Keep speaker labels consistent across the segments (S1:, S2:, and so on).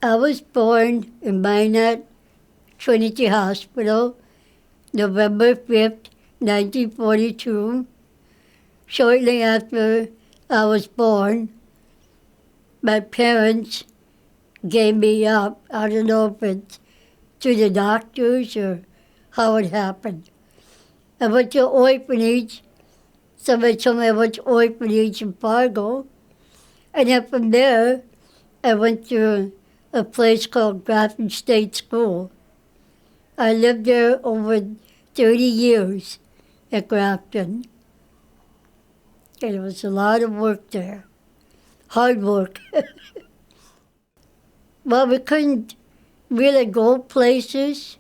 S1: I was born in Minot Trinity Hospital, November 5th, 1942. Shortly after I was born, my parents gave me up. I don't know if it's to the doctors or how it happened. I went to orphanage. Somebody told me I went to orphanage in Fargo. And then from there, I went to a place called Grafton State School. I lived there over 30 years at Grafton. And it was a lot of work there. Hard work. Well, we couldn't really go places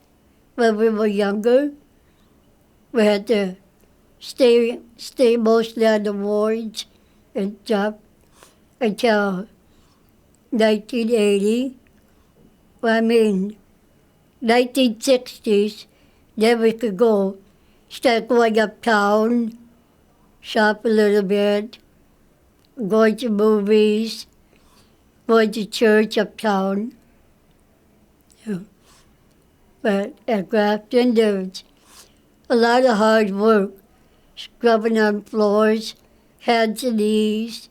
S1: when we were younger. We had to stay mostly on the wards and stuff until 1980. Well, I mean, 1960s, then we could start going uptown, shop a little bit, going to movies, going to church uptown. Yeah. But at Grafton, there was a lot of hard work, scrubbing on floors, hands and knees,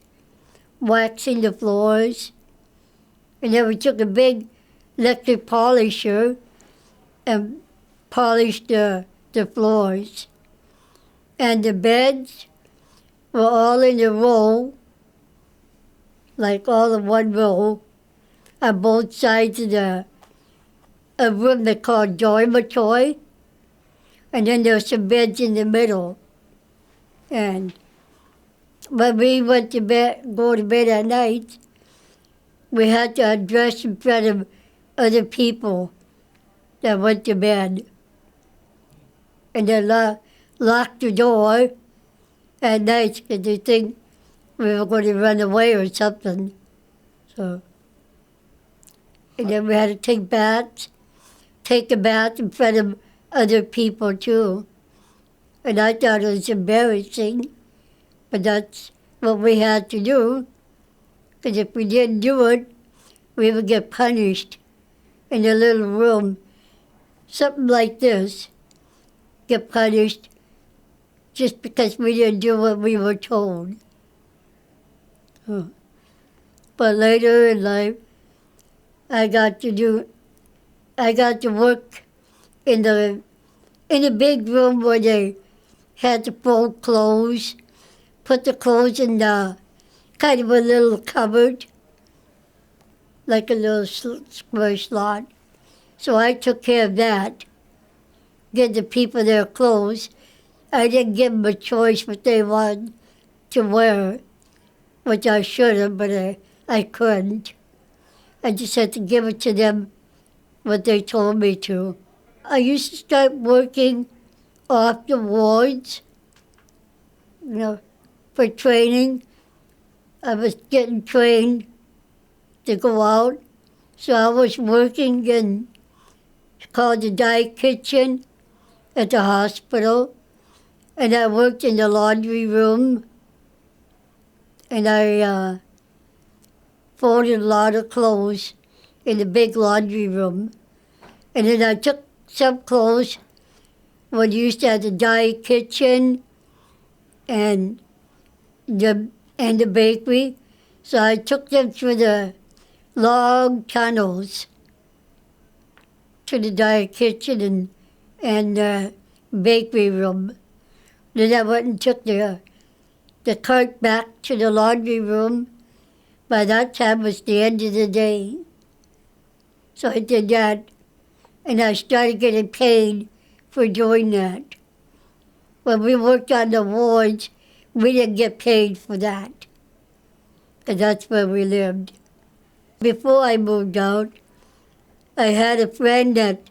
S1: waxing the floors. And then we took a big electric polisher and polished the floors. And the beds were all in a row, like all in one row, on both sides of a room they called dormitory. And then there were some beds in the middle. And when we went to bed, go to bed at night, we had to undress in front of other people that went to bed. And then lock the door at night because they think we were going to run away or something. So, and then we had to take a bath in front of other people too. And I thought it was embarrassing, but that's what we had to do. Because if we didn't do it, we would get punished in a little room. Something like this, get punished just because we didn't do what we were told. But later in life, I got to work in the big room where they had to fold clothes, put the clothes in the kind of a little cupboard, like a little square slot. So I took care of that, get the people their clothes. I didn't give them a choice what they wanted to wear, which I should have, but I couldn't. I just had to give it to them what they told me to. I used to start working off the wards, for training. I was getting trained to go out. So I was working in, it's called the Dye Kitchen at the hospital. And I worked in the laundry room. And I folded a lot of clothes in the big laundry room. And then I took some clothes when you used to have the Dye Kitchen and the bakery. So I took them through the long tunnels to the Dye Kitchen and the bakery room. Then I went and took the cart back to the laundry room. By that time, it was the end of the day. So I did that, and I started getting paid for doing that. When we worked on the wards, we didn't get paid for that, because that's where we lived. Before I moved out, I had a friend that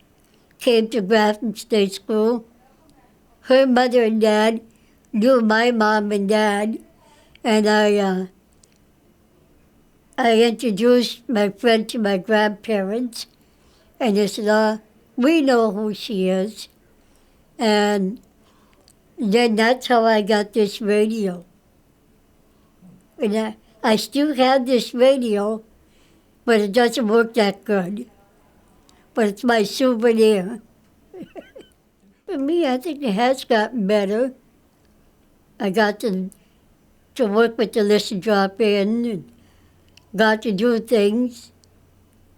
S1: came to Grafton State School. Her mother and dad knew my mom and dad, and I introduced my friend to my grandparents, and they said, we know who she is. And then that's how I got this radio. And I still have this radio, but it doesn't work that good. But it's my souvenir. For me, I think it has gotten better. I got to work with the list drop-in, and got to do things,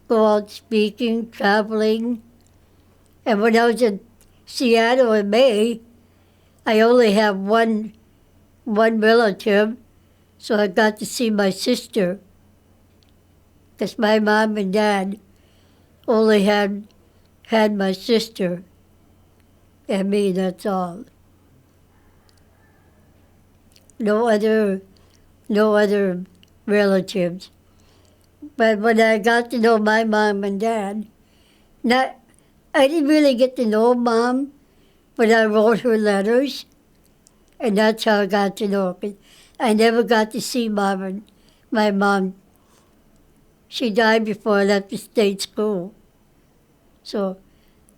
S1: go out speaking, traveling. And when I was in Seattle in May, I only have one relative, so I got to see my sister, because my mom and dad only had my sister and me, that's all. No other relatives. But when I got to know my mom and dad, not, I didn't really get to know Mom, but I wrote her letters, and that's how I got to know her. I never got to see Mom and my mom. She died before I left the state school. So,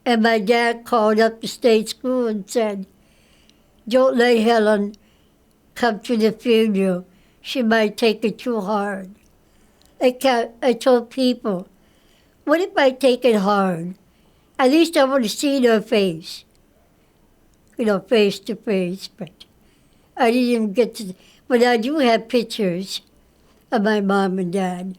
S1: and my dad called up the state school and said, "Don't let Helen come to the funeral. She might take it too hard." I told people, what if I take it hard? At least I want to see her face, face to face. But I didn't even get to, but I do have pictures of my mom and dad.